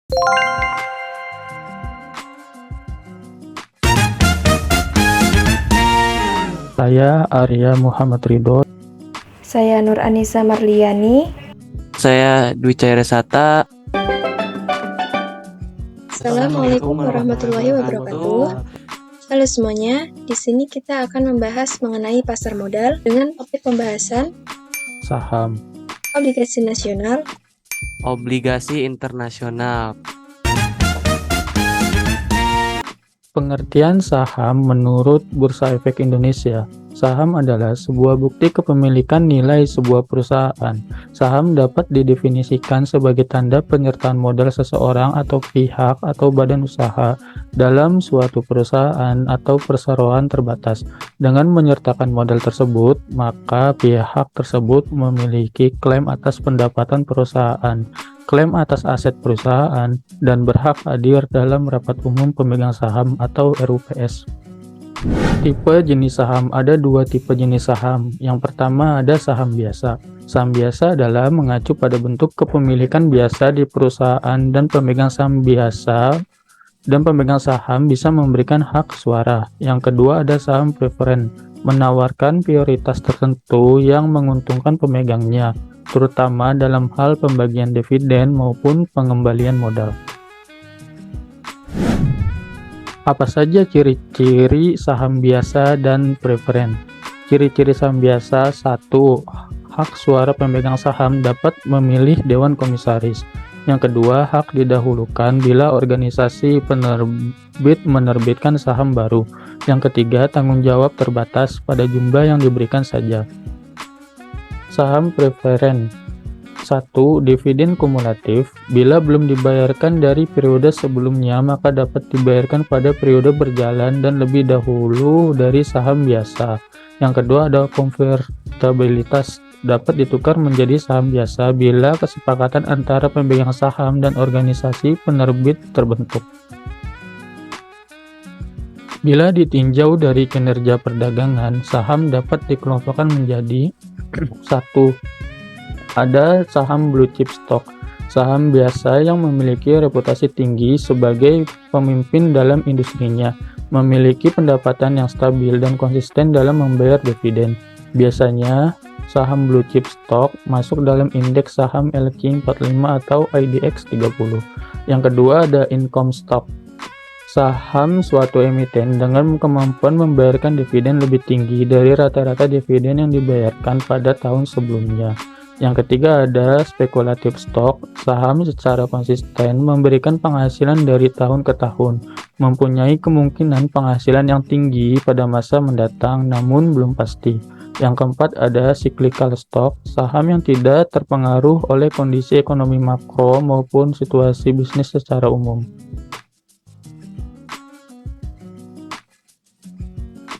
Saya Arya Muhammad Ridho. Saya Nur Anissa Marliani. Saya Dwi Cahayasata. Assalamualaikum warahmatullahi wabarakatuh. Halo semuanya, di sini kita akan membahas mengenai pasar modal dengan topik pembahasan Saham, obligasi nasional, Obligasi internasional. pengertian saham menurut Bursa Efek Indonesia. Saham adalah sebuah bukti kepemilikan nilai sebuah perusahaan. Saham dapat didefinisikan sebagai tanda penyertaan modal seseorang atau pihak atau badan usaha dalam suatu perusahaan atau perseroan terbatas. Dengan menyertakan modal tersebut, maka pihak tersebut memiliki klaim atas pendapatan perusahaan, klaim atas aset perusahaan, dan berhak hadir dalam rapat umum pemegang saham atau RUPS. Tipe jenis saham. Ada dua tipe jenis saham. Yang pertama ada saham biasa. Saham biasa adalah mengacu pada bentuk kepemilikan biasa di perusahaan dan pemegang saham bisa memberikan hak suara. Yang kedua ada saham preferen, menawarkan prioritas tertentu yang menguntungkan pemegangnya, terutama dalam hal pembagian dividen maupun pengembalian modal. Apa saja ciri-ciri saham biasa dan preferen? Ciri-ciri saham biasa: 1. Hak suara pemegang saham dapat memilih dewan komisaris. Yang kedua, hak didahulukan bila organisasi penerbit menerbitkan saham baru. Yang ketiga, tanggung jawab terbatas pada jumlah yang diberikan saja. Saham preferen. 1. Dividen kumulatif. Bila belum dibayarkan dari periode sebelumnya, maka dapat dibayarkan pada periode berjalan dan lebih dahulu dari saham biasa. Yang kedua ada konvertibilitas. Dapat ditukar menjadi saham biasa bila kesepakatan antara pemegang saham dan organisasi penerbit terbentuk. Bila ditinjau dari kinerja perdagangan, saham dapat dikelompokkan menjadi 1. Ada saham blue chip stock, saham biasa yang memiliki reputasi tinggi sebagai pemimpin dalam industrinya, memiliki pendapatan yang stabil dan konsisten dalam membayar dividen. Biasanya, saham blue chip stock masuk dalam indeks saham LQ45 atau IDX 30. Yang kedua ada income stock, saham suatu emiten dengan kemampuan membayarkan dividen lebih tinggi dari rata-rata dividen yang dibayarkan pada tahun sebelumnya. Yang ketiga ada spekulatif stock, saham secara konsisten memberikan penghasilan dari tahun ke tahun, mempunyai kemungkinan penghasilan yang tinggi pada masa mendatang namun belum pasti. Yang keempat ada cyclical stock, saham yang tidak terpengaruh oleh kondisi ekonomi makro maupun situasi bisnis secara umum.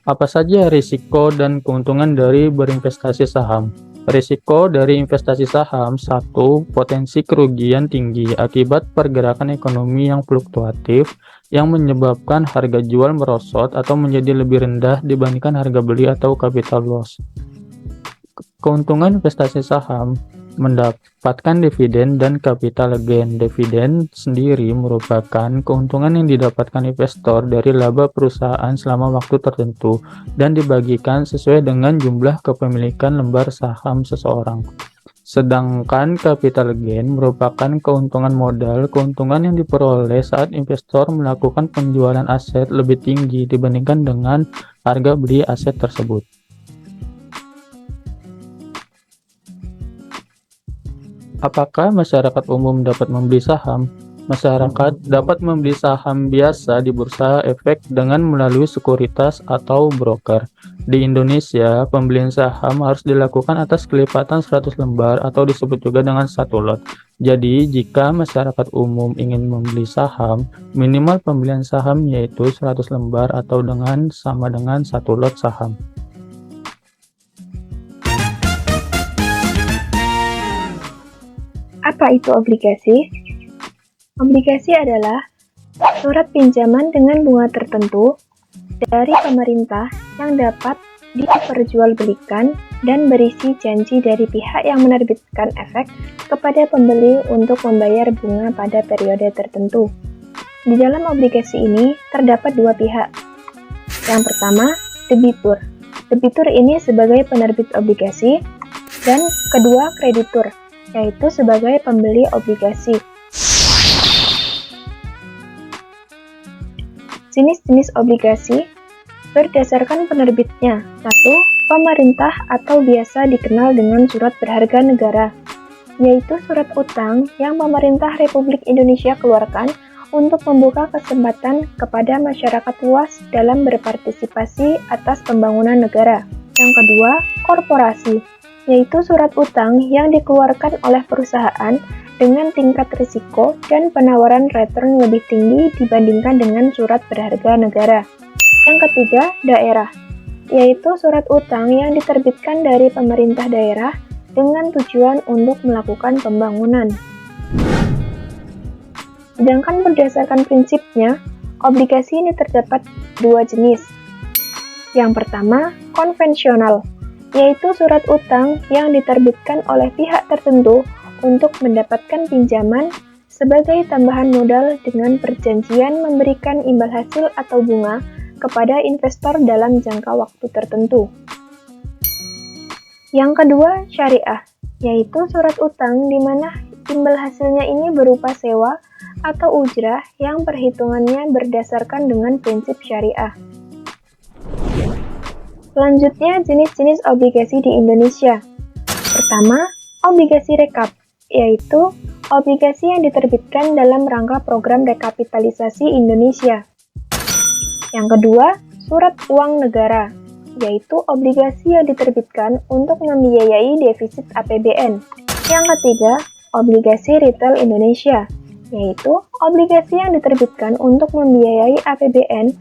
Apa saja risiko dan keuntungan dari berinvestasi saham? Risiko dari investasi saham: 1. Potensi kerugian tinggi akibat pergerakan ekonomi yang fluktuatif yang menyebabkan harga jual merosot atau menjadi lebih rendah dibandingkan harga beli atau capital loss. Keuntungan investasi saham: mendapatkan dividen dan capital gain. Dividen sendiri merupakan keuntungan yang didapatkan investor dari laba perusahaan selama waktu tertentu dan dibagikan sesuai dengan jumlah kepemilikan lembar saham seseorang. Sedangkan capital gain merupakan keuntungan modal, keuntungan yang diperoleh saat investor melakukan penjualan aset lebih tinggi dibandingkan dengan harga beli aset tersebut. Apakah masyarakat umum dapat membeli saham? Masyarakat dapat membeli saham biasa di Bursa Efek dengan melalui sekuritas atau broker. Di Indonesia, pembelian saham harus dilakukan atas kelipatan 100 lembar atau disebut juga dengan 1 lot. Jadi, jika masyarakat umum ingin membeli saham, minimal pembelian saham yaitu 100 lembar atau sama dengan 1 lot saham. Apa itu obligasi? Obligasi adalah surat pinjaman dengan bunga tertentu dari pemerintah yang dapat diperjualbelikan dan berisi janji dari pihak yang menerbitkan efek kepada pembeli untuk membayar bunga pada periode tertentu. Di dalam obligasi ini terdapat dua pihak. Yang pertama, debitur. Debitur ini sebagai penerbit obligasi, dan kedua, kreditur, yaitu sebagai pembeli obligasi. Jenis-jenis obligasi berdasarkan penerbitnya. 1. Pemerintah atau biasa dikenal dengan surat berharga negara, yaitu surat utang yang pemerintah Republik Indonesia keluarkan untuk membuka kesempatan kepada masyarakat luas dalam berpartisipasi atas pembangunan negara. Yang kedua, korporasi, yaitu surat utang yang dikeluarkan oleh perusahaan dengan tingkat risiko dan penawaran return lebih tinggi dibandingkan dengan surat berharga negara. Yang ketiga, daerah, yaitu surat utang yang diterbitkan dari pemerintah daerah dengan tujuan untuk melakukan pembangunan. Sedangkan berdasarkan prinsipnya, obligasi ini terdapat dua jenis. Yang pertama, konvensional, yaitu surat utang yang diterbitkan oleh pihak tertentu untuk mendapatkan pinjaman sebagai tambahan modal dengan perjanjian memberikan imbal hasil atau bunga kepada investor dalam jangka waktu tertentu. Yang kedua, syariah, yaitu surat utang di mana imbal hasilnya ini berupa sewa atau ujrah yang perhitungannya berdasarkan dengan prinsip syariah. Selanjutnya, jenis-jenis obligasi di Indonesia. Pertama, obligasi rekap, yaitu obligasi yang diterbitkan dalam rangka program rekapitalisasi Indonesia. Yang kedua, surat uang negara, yaitu obligasi yang diterbitkan untuk membiayai defisit APBN. Yang ketiga, obligasi retail Indonesia, yaitu obligasi yang diterbitkan untuk membiayai APBN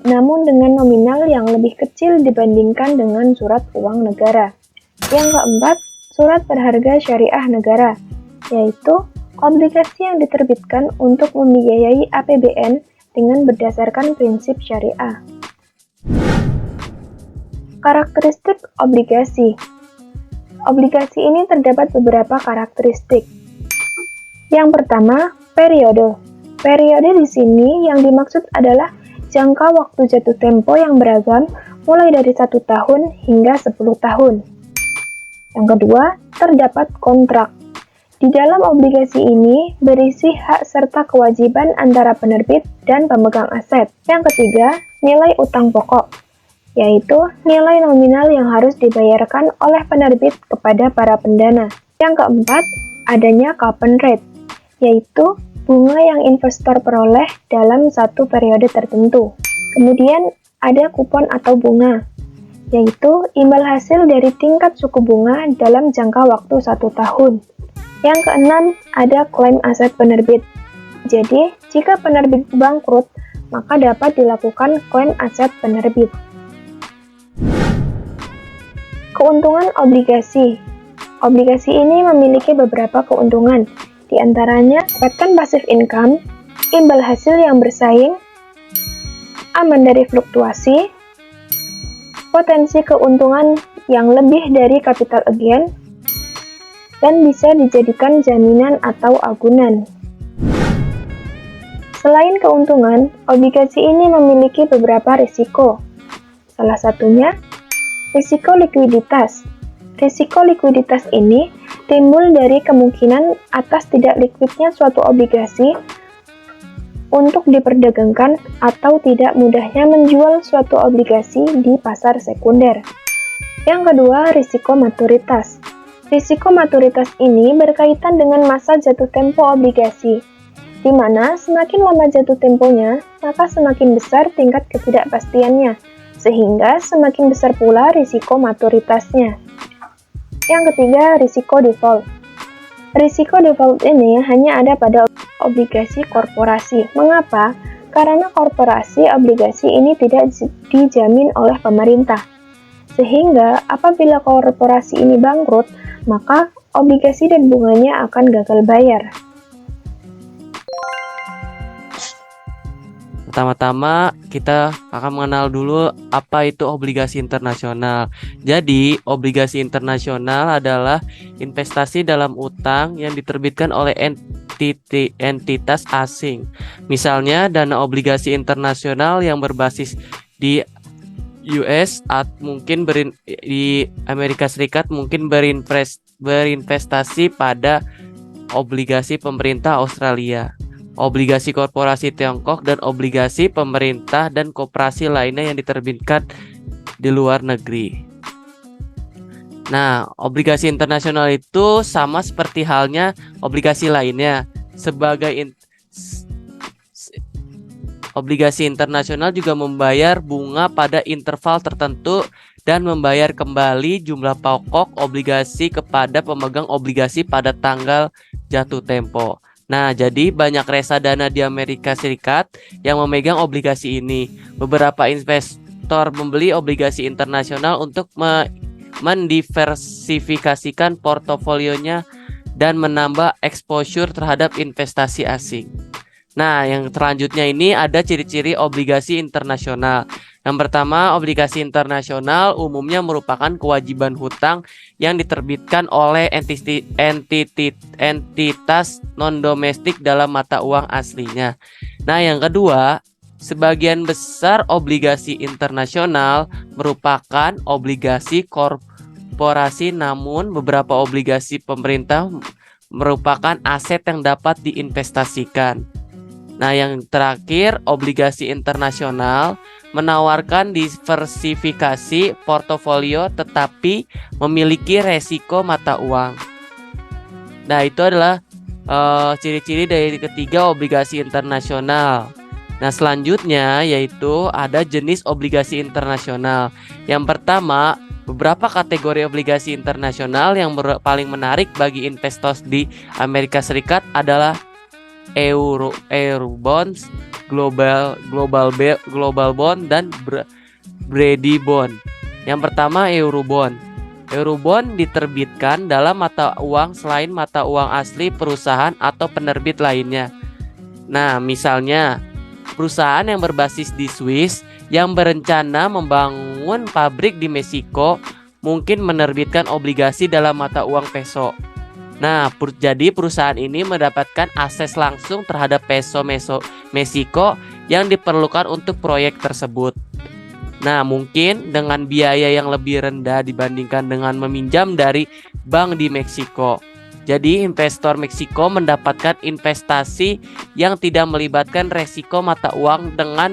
namun dengan nominal yang lebih kecil dibandingkan dengan surat uang negara. Yang keempat, surat berharga syariah negara, yaitu obligasi yang diterbitkan untuk membiayai APBN dengan berdasarkan prinsip syariah. Karakteristik obligasi. Obligasi ini terdapat beberapa karakteristik. Yang pertama, periode. Periode di sini yang dimaksud adalah jangka waktu jatuh tempo yang beragam mulai dari 1 tahun hingga 10 tahun. Yang kedua, terdapat kontrak. Di dalam obligasi ini berisi hak serta kewajiban antara penerbit dan pemegang aset. Yang ketiga, nilai utang pokok, yaitu nilai nominal yang harus dibayarkan oleh penerbit kepada para pendana. Yang keempat, adanya coupon rate, yaitu bunga yang investor peroleh dalam satu periode tertentu. Kemudian ada kupon atau bunga, yaitu imbal hasil dari tingkat suku bunga dalam jangka waktu 1 tahun. Yang keenam, ada klaim aset penerbit. Jadi, jika penerbit bangkrut, maka dapat dilakukan klaim aset penerbit. Keuntungan obligasi. Obligasi ini memiliki beberapa keuntungan. Di antaranya, dapatkan passive income, imbal hasil yang bersaing, aman dari fluktuasi, potensi keuntungan yang lebih dari capital gain, dan bisa dijadikan jaminan atau agunan. Selain keuntungan, obligasi ini memiliki beberapa risiko. Salah satunya, risiko likuiditas. Risiko likuiditas ini timbul dari kemungkinan atas tidak likuidnya suatu obligasi untuk diperdagangkan atau tidak mudahnya menjual suatu obligasi di pasar sekunder. Yang kedua, risiko maturitas. Risiko maturitas ini berkaitan dengan masa jatuh tempo obligasi, di mana semakin lama jatuh temponya, maka semakin besar tingkat ketidakpastiannya, sehingga semakin besar pula risiko maturitasnya. Yang ketiga, risiko default. Risiko default ini hanya ada pada obligasi korporasi. Mengapa? Karena korporasi obligasi ini tidak dijamin oleh pemerintah. Sehingga apabila korporasi ini bangkrut, maka obligasi dan bunganya akan gagal bayar. Pertama-tama kita akan mengenal dulu apa itu obligasi internasional. Jadi, obligasi internasional adalah investasi dalam utang yang diterbitkan oleh entitas asing. Misalnya, dana obligasi internasional yang berbasis di US mungkin di Amerika Serikat mungkin berinvestasi pada obligasi pemerintah Australia, obligasi korporasi Tiongkok, dan obligasi pemerintah dan koperasi lainnya yang diterbitkan di luar negeri. Nah, obligasi internasional itu sama seperti halnya obligasi lainnya. Obligasi internasional juga membayar bunga pada interval tertentu dan membayar kembali jumlah pokok obligasi kepada pemegang obligasi pada tanggal jatuh tempo. Nah, jadi banyak reksadana di Amerika Serikat yang memegang obligasi ini. Beberapa investor membeli obligasi internasional untuk mendiversifikasikan portofolionya dan menambah exposure terhadap investasi asing. Nah, yang selanjutnya ini ada ciri-ciri obligasi internasional. Yang pertama, obligasi internasional umumnya merupakan kewajiban hutang yang diterbitkan oleh entitas non-domestik dalam mata uang aslinya. Nah, yang kedua, sebagian besar obligasi internasional merupakan obligasi korporasi, namun beberapa obligasi pemerintah merupakan aset yang dapat diinvestasikan. Nah, yang terakhir, obligasi internasional menawarkan diversifikasi portofolio tetapi memiliki resiko mata uang. Nah, itu adalah ciri-ciri dari ketiga obligasi internasional. Nah, selanjutnya yaitu ada jenis obligasi internasional. Yang pertama, beberapa kategori obligasi internasional yang paling menarik bagi investor di Amerika Serikat adalah Eurobonds, Global Bond, dan Brady Bond. Yang pertama, Eurobond. Eurobond diterbitkan dalam mata uang selain mata uang asli perusahaan atau penerbit lainnya. Nah, misalnya perusahaan yang berbasis di Swiss yang berencana membangun pabrik di Meksiko mungkin menerbitkan obligasi dalam mata uang peso. Nah, jadi perusahaan ini mendapatkan akses langsung terhadap peso Meksiko yang diperlukan untuk proyek tersebut. Nah, mungkin dengan biaya yang lebih rendah dibandingkan dengan meminjam dari bank di Meksiko. Jadi, investor Meksiko mendapatkan investasi yang tidak melibatkan resiko mata uang dengan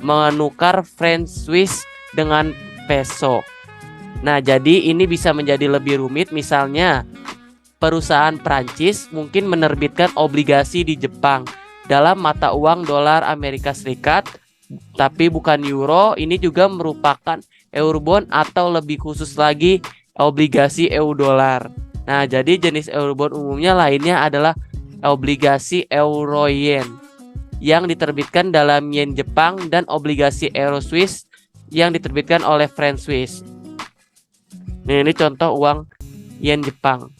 menukar franc Swiss dengan peso. Nah, jadi ini bisa menjadi lebih rumit. Misalnya, perusahaan Prancis mungkin menerbitkan obligasi di Jepang dalam mata uang dolar Amerika Serikat, tapi bukan euro. Ini juga merupakan Eurobond atau lebih khusus lagi obligasi EU-dolar. Nah, jadi jenis Eurobond umumnya lainnya adalah obligasi Euro-Yen yang diterbitkan dalam Yen Jepang dan obligasi Euro-Swiss yang diterbitkan oleh franc Swiss. Nah, ini contoh uang Yen Jepang.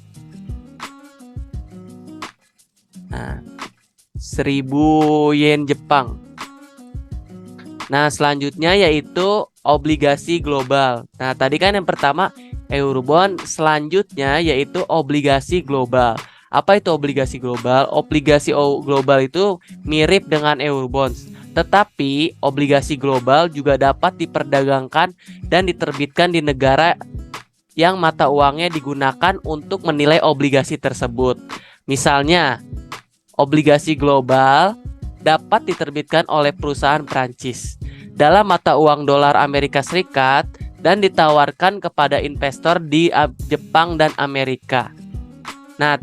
Nah, 1000 yen Jepang. Nah, selanjutnya yaitu obligasi global. Nah, tadi kan yang pertama Eurobond, selanjutnya yaitu obligasi global. Apa itu obligasi global? Obligasi global itu mirip dengan Eurobonds, tetapi obligasi global juga dapat diperdagangkan dan diterbitkan di negara yang mata uangnya digunakan untuk menilai obligasi tersebut. Misalnya, obligasi global dapat diterbitkan oleh perusahaan Prancis dalam mata uang dolar Amerika Serikat dan ditawarkan kepada investor di Jepang dan Amerika. Nah,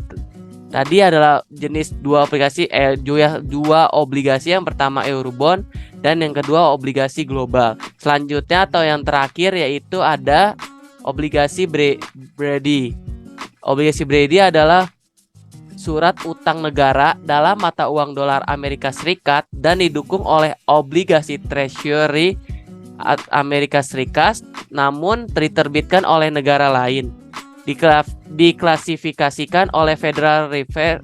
tadi adalah jenis dua obligasi. Yang pertama Eurobond dan yang kedua obligasi global. Selanjutnya atau yang terakhir yaitu ada obligasi Brady. Obligasi Brady adalah surat utang negara dalam mata uang dolar Amerika Serikat dan didukung oleh obligasi Treasury Amerika Serikat, namun diterbitkan oleh negara lain. Diklasifikasikan oleh Federal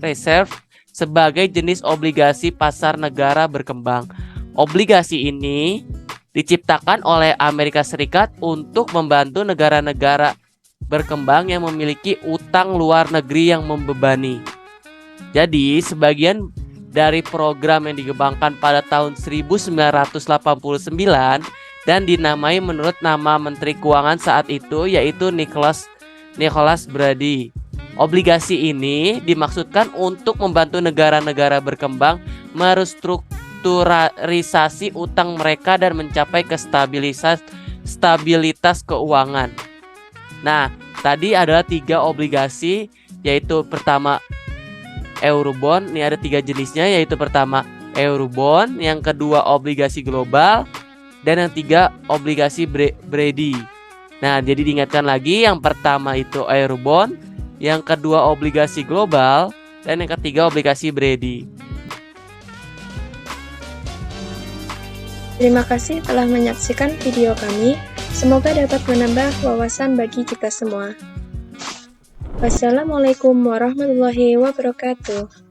Reserve sebagai jenis obligasi pasar negara berkembang. Obligasi ini diciptakan oleh Amerika Serikat untuk membantu negara-negara berkembang yang memiliki utang luar negeri yang membebani. Jadi, sebagian dari program yang dikembangkan pada tahun 1989 dan dinamai menurut nama Menteri Keuangan saat itu, yaitu Nicholas Brady. Obligasi ini dimaksudkan untuk membantu negara-negara berkembang merestrukturisasi utang mereka dan mencapai stabilitas keuangan. Nah, tadi adalah 3 obligasi, yaitu pertama Eurobond. Ini ada 3 jenisnya, yaitu pertama Eurobond, yang kedua obligasi global, dan yang 3 obligasi Brady. Nah, jadi diingatkan lagi, yang pertama itu Eurobond, yang kedua obligasi global, dan yang ketiga obligasi Brady. Terima kasih telah menyaksikan video kami. Semoga dapat menambah wawasan bagi kita semua. Wassalamualaikum warahmatullahi wabarakatuh.